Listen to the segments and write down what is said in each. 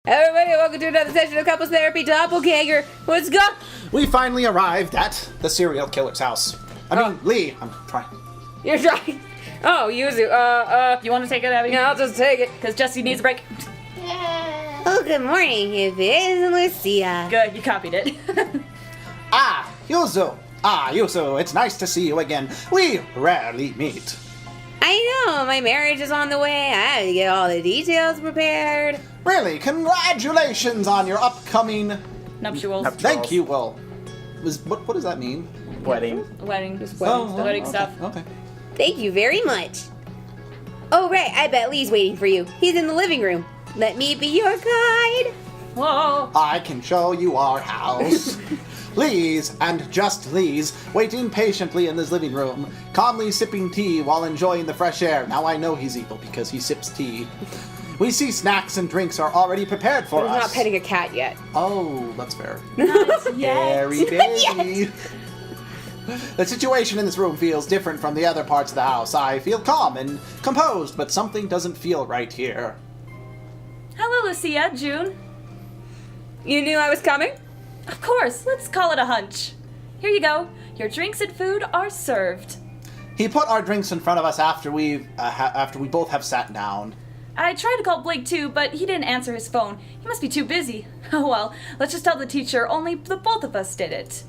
Everybody, welcome to another session of Couples Therapy Doppelganger. Let's go! We finally arrived at the serial killer's house. Lee, I'm trying. You're trying. Oh, Yuzu. You want to take it, Abby? Yeah, I'll just take it. Because Jesse needs a break. Oh, good morning. It is Lucia. Good, you copied it. Yuzu, it's nice to see you again. We rarely meet. I know, my marriage is on the way. I have to get all the details prepared. Really, congratulations on your upcoming... Nuptials. Thank you, what does that mean? Wedding. Wedding. Just wedding stuff. Okay. Thank you very much. Oh, right, I bet Lee's waiting for you. He's in the living room. Let me be your guide. Whoa. I can show you our house. Lee's, and just Lee's, waiting patiently in his living room, calmly sipping tea while enjoying the fresh air. Now I know he's evil because he sips tea. We see snacks and drinks are already prepared for us. He's not petting a cat yet. Oh, that's fair. Not yet. Very baby. The situation in this room feels different from the other parts of the house. I feel calm and composed, but something doesn't feel right here. Hello, Lucia. June. You knew I was coming? Of course. Let's call it a hunch. Here you go. Your drinks and food are served. He put our drinks in front of us after we both have sat down. I tried to call Blake too, but he didn't answer his phone. He must be too busy. Oh well, let's just tell the teacher only the both of us did it.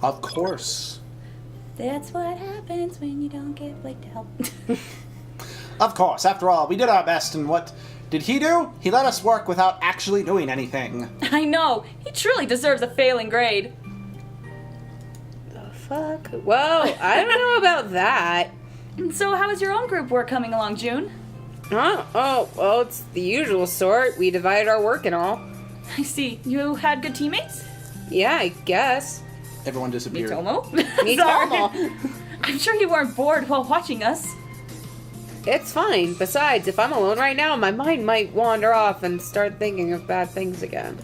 Of course. That's what happens when you don't get Blake to help. Of course. After all, we did our best, and what did he do? He let us work without actually doing anything. I know. He truly deserves a failing grade. The fuck? Whoa, I don't know about that. So how is your own group work coming along, June? Oh, well, it's the usual sort. We divided our work and all. I see. You had good teammates? Yeah, I guess. Everyone disappeared. Mitomo? Me Sorry. I'm sure you weren't bored while watching us. It's fine. Besides, if I'm alone right now, my mind might wander off and start thinking of bad things again.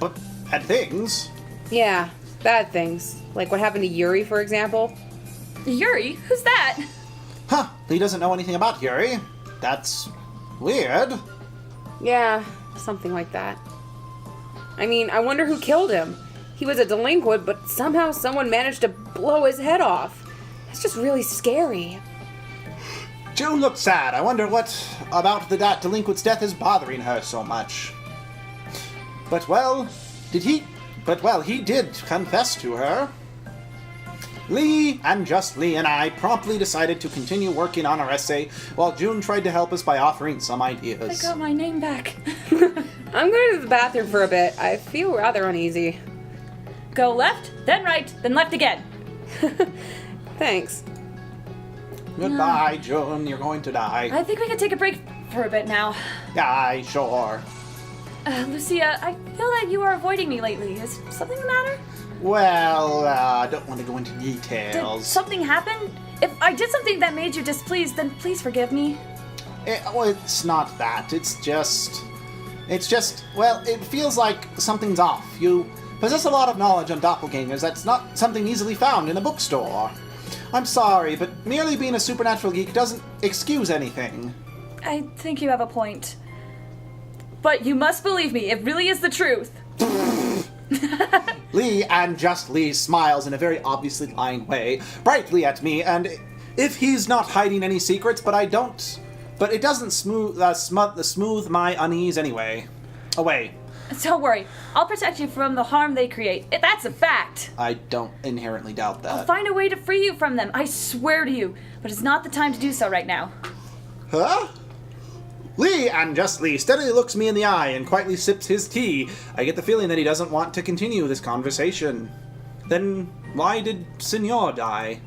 But bad things? Yeah, bad things. Like what happened to Yuri, for example. Yuri? Who's that? Huh, Lee doesn't know anything about Yuri. That's weird. Yeah, something like that. I mean, I wonder who killed him. He was a delinquent, but somehow someone managed to blow his head off. That's just really scary. June looked sad. I wonder what about that delinquent's death is bothering her so much. He did confess to her. Lee, and just Lee, and I promptly decided to continue working on our essay while June tried to help us by offering some ideas. I got my name back. I'm going to the bathroom for a bit. I feel rather uneasy. Go left, then right, then left again. Thanks. Goodbye, June. You're going to die. I think we can take a break for a bit now. Aye, sure. Lucia, I feel that you are avoiding me lately. Is something the matter? Well, I don't want to go into Did details. something happen? If I did something that made you displeased, then please forgive me. It's not that. It's just, well, it feels like something's off. You possess a lot of knowledge on doppelgangers that's not something easily found in a bookstore. I'm sorry, but merely being a supernatural geek doesn't excuse anything. I think you have a point. But you must believe me, it really is the truth. Lee, and just Lee, smiles in a very obviously lying way, brightly at me, and if he's not hiding any secrets, but it doesn't smooth my unease anyway. Away. Don't worry, I'll protect you from the harm they create. That's a fact. I don't inherently doubt that. I'll find a way to free you from them, I swear to you. But it's not the time to do so right now. Huh? Lee, and just Lee, steadily looks me in the eye and quietly sips his tea. I get the feeling that he doesn't want to continue this conversation. Then why did Senor die?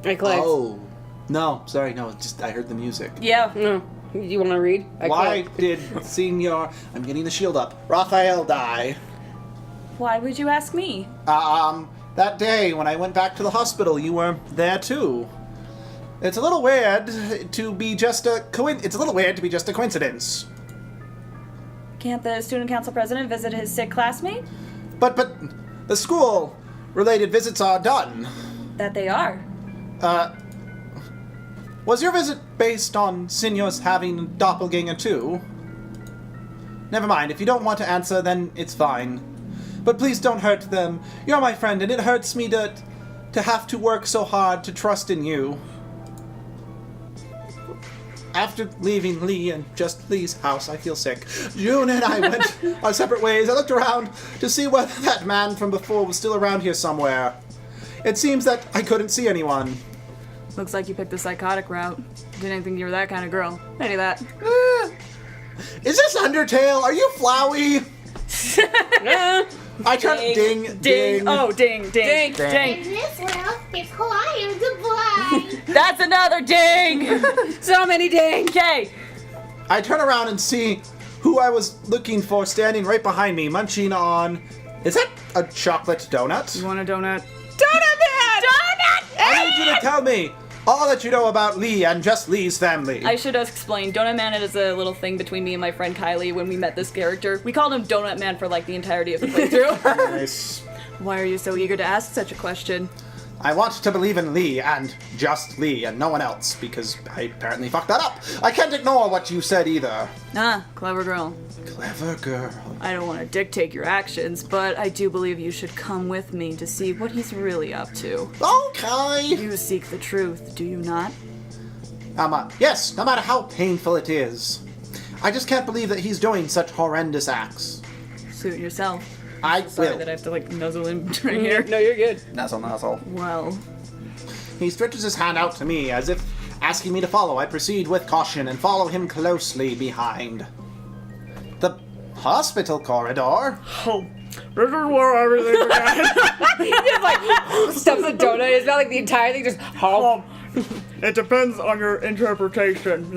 I clicked. Oh. No, sorry, no, just I heard the music. Yeah. No. You want to read? Why did Senor, I'm getting the shield up, Raphael die? Why would you ask me? That day when I went back to the hospital, you were there too. It's a little weird to be just a coincidence. Can't the student council president visit his sick classmate? But the school-related visits are done. That they are. Was your visit based on Signor's having a doppelganger too? Never mind, if you don't want to answer, then it's fine. But please don't hurt them. You're my friend, and it hurts me to have to work so hard to trust in you. After leaving Lee and just Lee's house, I feel sick. June and I went our separate ways. I looked around to see whether that man from before was still around here somewhere. It seems that I couldn't see anyone. Looks like you picked the psychotic route. Didn't think you were that kind of girl. Any of that. Is this Undertale? Are you Flowey? I tried ding. Oh, ding. Ding. In this world, it's quiet goodbye. That's another ding! So many dings. Okay. I turn around and see who I was looking for standing right behind me, munching on... Is that a chocolate donut? You want a donut? Donut Man! I need you to tell me all that you know about Lee and just Lee's family. I should have explained. Donut Man is a little thing between me and my friend Kylie when we met this character. We called him Donut Man for like the entirety of the playthrough. Nice. Why are you so eager to ask such a question? I want to believe in Lee and just Lee and no one else because I apparently fucked that up. I can't ignore what you said either. Ah, clever girl. Clever girl. I don't want to dictate your actions, but I do believe you should come with me to see what he's really up to. Okay. You seek the truth, do you not? Yes, no matter how painful it is. I just can't believe that he's doing such horrendous acts. Suit yourself. I Sorry will. that I have to like nuzzle in right here. No, you're good. Nuzzle. Well, He stretches his hand out to me as if asking me to follow. I proceed with caution and follow him closely behind. The hospital corridor? oh, this is where everything began. He just like stuffs a donut in his mouth, like the entire thing just It depends on your interpretation.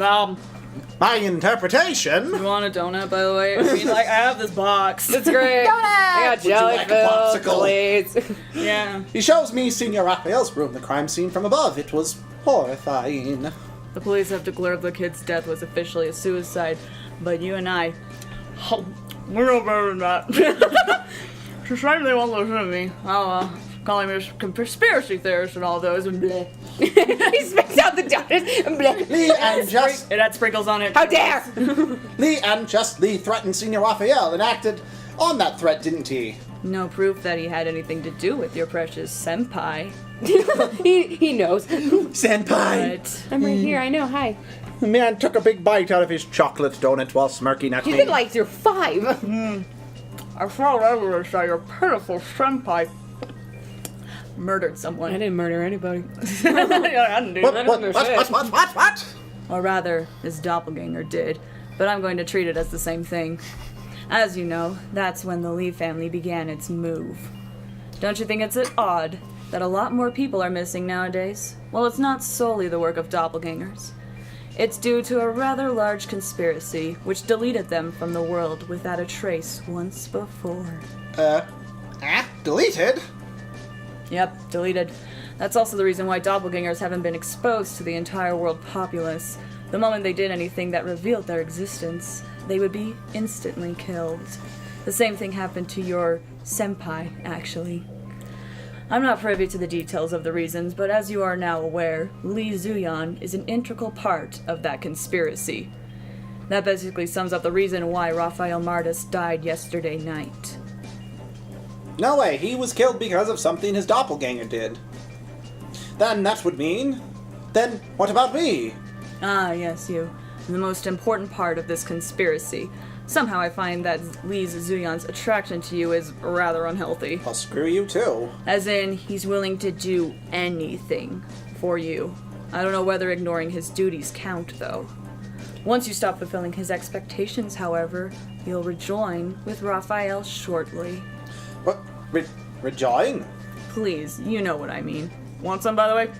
My interpretation? You want a donut, by the way? I mean, like, I have this box. It's great. I got Would you jelly like a popsicle? filled plates. Yeah. He shows me Senor Raphael's room, the crime scene from above. It was horrifying. The police have declared the kid's death was officially a suicide, but you and I, we know better than that. It's a shame they won't listen to me. Oh, calling me a conspiracy theorist and all those, and bleh. He spits out the donuts and bleh. Lee and just It had sprinkles on it. How dare! Lee threatened Senor Raphael and acted on that threat, didn't he? No proof that he had anything to do with your precious senpai. he knows. Senpai. But I'm right here, I know, hi. The man took a big bite out of his chocolate donut while smirking at He's me. been like through 5. I saw evidence that your pitiful senpai murdered I someone. didn't murder anybody. I didn't do that. What? Or rather, his doppelganger did, but I'm going to treat it as the same thing. As you know, that's when the Lee family began its move. Don't you think it's odd that a lot more people are missing nowadays? Well, it's not solely the work of doppelgangers. It's due to a rather large conspiracy which deleted them from the world without a trace once before. Deleted? Yep, deleted. That's also the reason why doppelgangers haven't been exposed to the entire world populace. The moment they did anything that revealed their existence, they would be instantly killed. The same thing happened to your senpai, actually. I'm not privy to the details of the reasons, but as you are now aware, Lee Zuyan is an integral part of that conspiracy. That basically sums up the reason why Raphael Martis died yesterday night. No way, he was killed because of something his doppelganger did. Then that would mean... Then what about me? Ah, yes, you. The most important part of this conspiracy. Somehow I find that Lee Zuyan's attraction to you is rather unhealthy. Well, screw you too. As in, he's willing to do anything for you. I don't know whether ignoring his duties count, though. Once you stop fulfilling his expectations, however, you'll rejoin with Raphael shortly. What? Rejoin? Please, you know what I mean. Want some, by the way?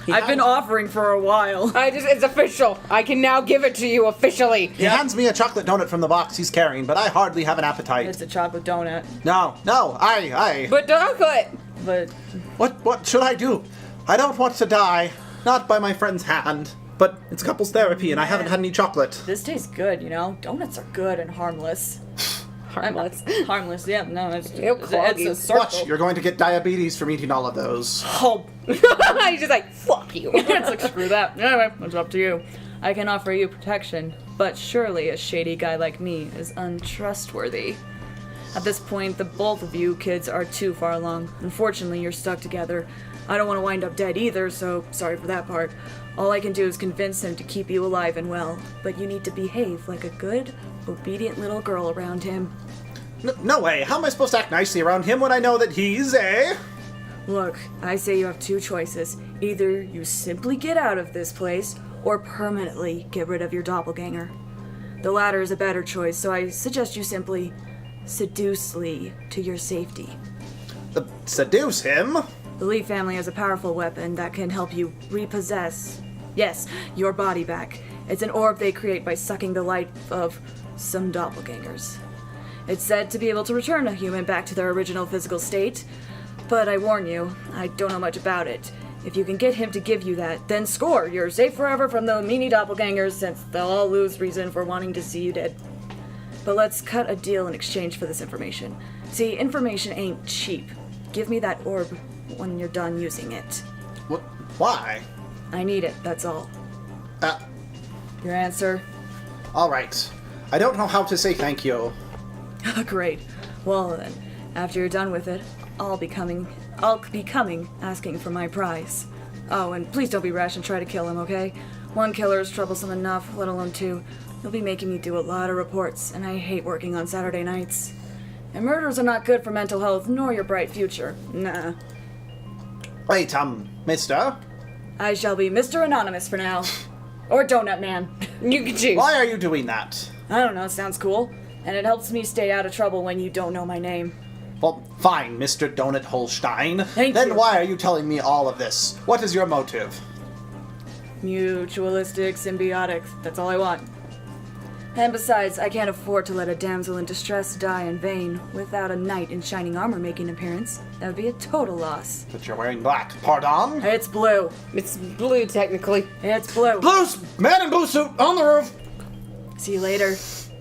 I've been offering for a while. It's official. I can now give it to you officially. He hands me a chocolate donut from the box he's carrying, but I hardly have an appetite. It's a chocolate donut. No, I. But chocolate! But What should I do? I don't want to die. Not by my friend's hand. But it's couples therapy and I haven't had any chocolate. this tastes good, you know? Donuts are good and harmless. Harmless. Harmless, yeah, no, it's It'll clog you. a circle. Watch, you're going to get diabetes from eating all of those. Oh, He's just like, fuck you. it's like, screw that. Anyway, it's up to you. I can offer you protection, but surely a shady guy like me is untrustworthy. At this point, the both of you kids are too far along. Unfortunately, you're stuck together. I don't want to wind up dead either, so sorry for that part. All I can do is convince him to keep you alive and well, but you need to behave like a good, obedient little girl around him. No way. How am I supposed to act nicely around him when I know that he's a... Look, I say you have two choices. Either you simply get out of this place, or permanently get rid of your doppelganger. The latter is a better choice, so I suggest you simply seduce Lee to your safety. Seduce him? The Lee family has a powerful weapon that can help you repossess, yes, your body back. It's an orb they create by sucking the life of some doppelgangers. It's said to be able to return a human back to their original physical state, but I warn you, I don't know much about it. If you can get him to give you that, then score! You're safe forever from the meanie doppelgangers, since they'll all lose reason for wanting to see you dead. But let's cut a deal in exchange for this information. See, information ain't cheap. Give me that orb when you're done using it. What? Why? I need it, that's all. Your answer? All right. I don't know how to say thank you. Great. Well then, after you're done with it, I'll be coming asking for my prize. Oh, and please don't be rash and try to kill him, okay? One killer is troublesome enough, let alone two. You'll be making me do a lot of reports, and I hate working on Saturday nights. And murders are not good for mental health, nor your bright future. Nah. Wait, mister? I shall be Mr. Anonymous for now. Or Donut Man. You can choose. Why are you doing that? I don't know, it sounds cool. And it helps me stay out of trouble when you don't know my name. Well, fine, Mr. Donut Holstein. Thank then you. why are you telling me all of this? What is your motive? Mutualistic, symbiotic, that's all I want. And besides, I can't afford to let a damsel in distress die in vain without a knight in shining armor making an appearance. That would be a total loss. But you're wearing black. Pardon? It's blue. It's blue, technically. It's blue. Man in blue suit on the roof! See you later.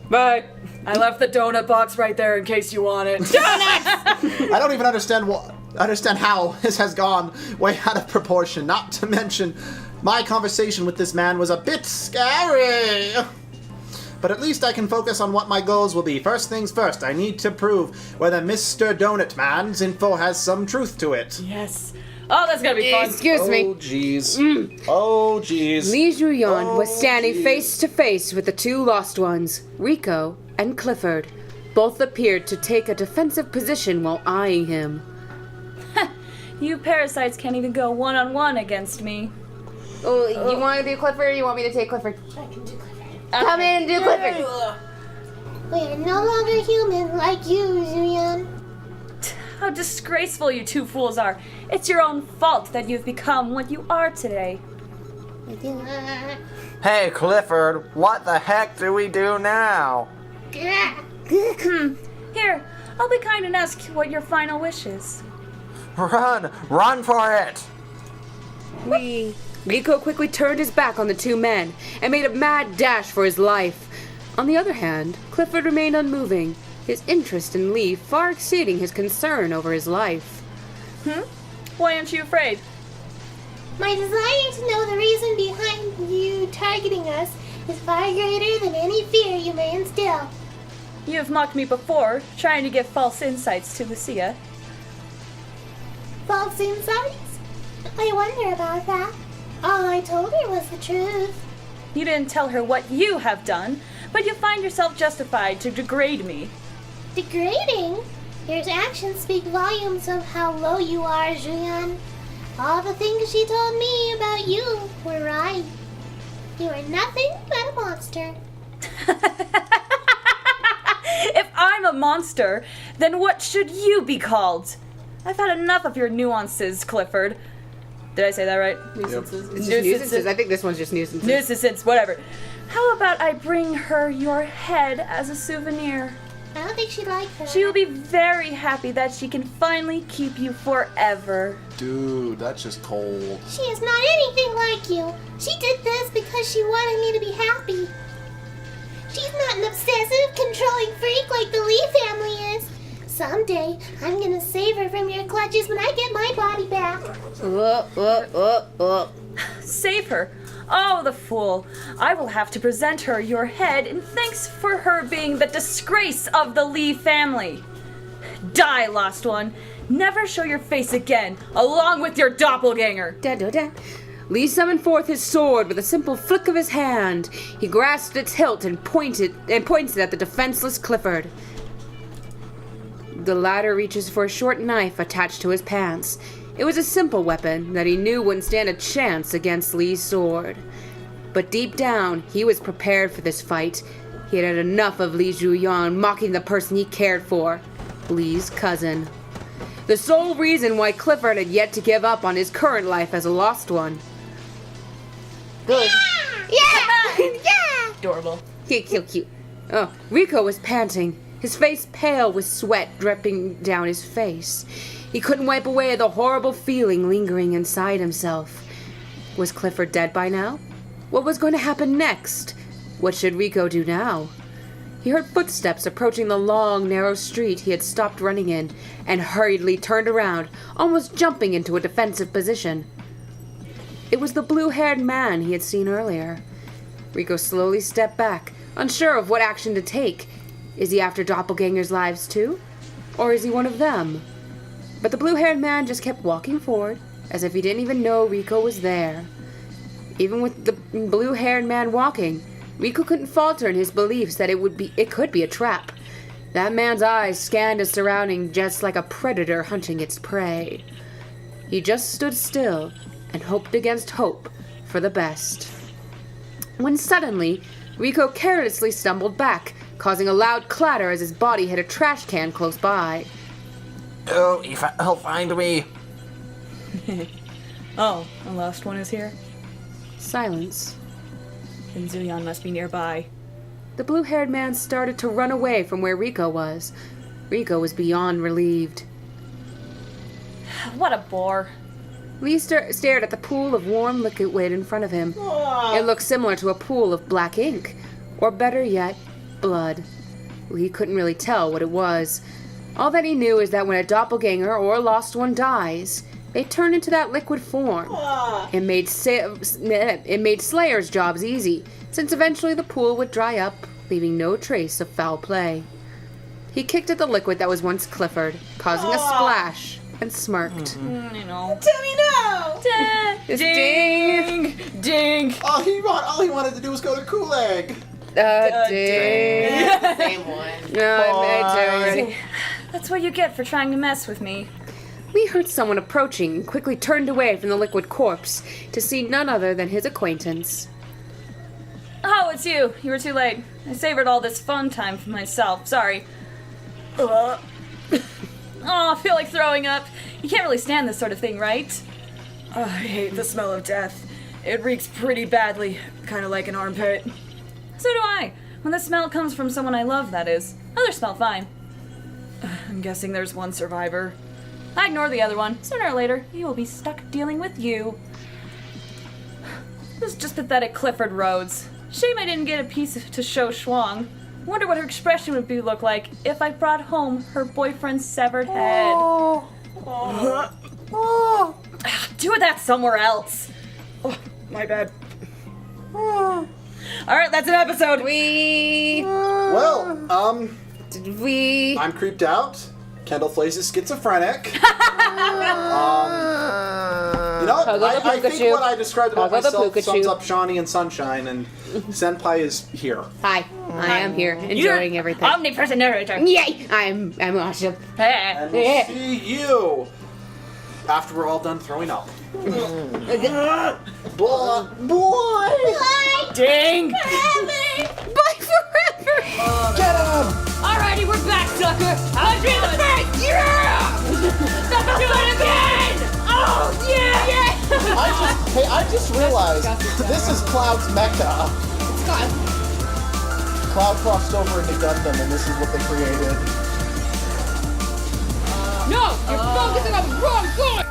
But I left the donut box right there in case you want it. I don't even understand how this has gone way out of proportion. Not to mention, my conversation with this man was a bit scary. But at least I can focus on what my goals will be. First things first, I need to prove whether Mr. Donut Man's info has some truth to it. Yes. Oh, that's gonna be fun. excuse me. Oh, jeez. Oh, jeez. Li Juyan was standing face to face with the two lost ones, Rico and Clifford. Both appeared to take a defensive position while eyeing him. You parasites can't even go one-on-one against me. Oh, you want to do Clifford or you want me to take Clifford? I can do Clifford. Come in and do Clifford. We're no longer human like you, Zuyan. How disgraceful you two fools are. It's your own fault that you've become what you are today. Hey, Clifford, what the heck do we do now? Here, I'll be kind and ask what your final wish is. Run for it! Rico quickly turned his back on the two men and made a mad dash for his life. On the other hand, Clifford remained unmoving, his interest in Lee far exceeding his concern over his life. Why aren't you afraid? My desire to know the reason behind you targeting us is far greater than any fear you may instill. You have mocked me before, trying to give false insights to Lucia. False insights? I wonder about that. All I told her was the truth. You didn't tell her what you have done, but you find yourself justified to degrade me. Degrading? Your actions speak volumes of how low you are, Julian. All the things she told me about you were right. You are nothing but a monster. If I'm a monster, then what should you be called? I've had enough of your nuances, Clifford. Did I say that right? Nuisances. It's just nuisances. I think this one's just nuisances. Nuisances, whatever. How about I bring her your head as a souvenir? I don't think she'd like that. She will be very happy that she can finally keep you forever. Dude, that's just cold. She is not anything like you. She did this because she wanted me to be happy. She's not an obsessive, controlling freak like the Lee Someday, I'm gonna save her from your clutches when I get my body back. Save her. Oh, the fool. I will have to present her your head in thanks for her being the disgrace of the Lee family. Die, lost one. Never show your face again, along with your doppelganger. Da-da-da. Lee summoned forth his sword with a simple flick of his hand. He grasped its hilt and pointed it at the defenseless Clifford. The latter reaches for a short knife attached to his pants. It was a simple weapon that he knew wouldn't stand a chance against Lee's sword. But deep down, he was prepared for this fight. He had had enough of Li Zhuyan mocking the person he cared for, Lee's cousin. The sole reason why Clifford had yet to give up on his current life as a lost one. Good. Yeah! Yeah! Adorable. Cute. Oh, Rico was panting, his face pale with sweat dripping down his face. He couldn't wipe away the horrible feeling lingering inside himself. Was Clifford dead by now? What was going to happen next? What should Rico do now? He heard footsteps approaching the long, narrow street he had stopped running in, and hurriedly turned around, almost jumping into a defensive position. It was the blue-haired man he had seen earlier. Rico slowly stepped back, unsure of what action to take. Is he after doppelgangers' lives too? Or is he one of them? But the blue-haired man just kept walking forward, as if he didn't even know Rico was there. Even with the blue-haired man walking, Rico couldn't falter in his beliefs that it could be a trap. That man's eyes scanned his surroundings just like a predator hunting its prey. He just stood still and hoped against hope for the best. When suddenly, Rico carelessly stumbled back, causing a loud clatter as his body hit a trash can close by. Oh, if he'll find me. Oh, the lost one is here? Silence. Then Zuyan must be nearby. The blue-haired man started to run away from where Rico was. Rico was beyond relieved. What a bore. Lee stared at the pool of warm liquid in front of him. It looked similar to a pool of black ink, or better yet, blood. Lee couldn't really tell what it was. All that he knew is that when a doppelganger or a lost one dies, they turn into that liquid form. It made Slayer's jobs easy, since eventually the pool would dry up, leaving no trace of foul play. He kicked at the liquid that was once Clifford, causing a splash, and smirked. You know. Tell me no! Ding! Ding! All he wanted to do was go to Kool-Egg. Ding. Same one. No, I made it already. That's what you get for trying to mess with me. Lee heard someone approaching and quickly turned away from the liquid corpse to see none other than his acquaintance. Oh, it's you. You were too late. I savored all this fun time for myself. Sorry. Oh, I feel like throwing up. You can't really stand this sort of thing, right? Oh, I hate the smell of death. It reeks pretty badly, kind of like an armpit. So do I. When the smell comes from someone I love, that is. Others smell fine. I'm guessing there's one survivor. I ignore the other one. Sooner or later, he will be stuck dealing with you. This is just pathetic Clifford Rhodes. Shame I didn't get a piece to show Shuang. Wonder what her expression would look like if I brought home her boyfriend's severed head. Do that somewhere else. Oh, my bad. Alright, that's an episode. I'm creeped out. Kendall Flays is schizophrenic. You know what? I think what I described about myself sums up Shawnee and Sunshine, and Senpai is here. Hi, I am here, enjoying everything. Omnipresent narrator. Yay! I'm awesome. And we'll see you after we're all done throwing up. Boy! Ding! Bye forever! Get him! Alrighty, we're back, sucker! Punch me in the face! Yeah! Let's do it again! Oh, yeah! I just realized this is Cloud's mecha. Cloud crossed over into Gundam, and this is what they created. No! You're focusing on the wrong point!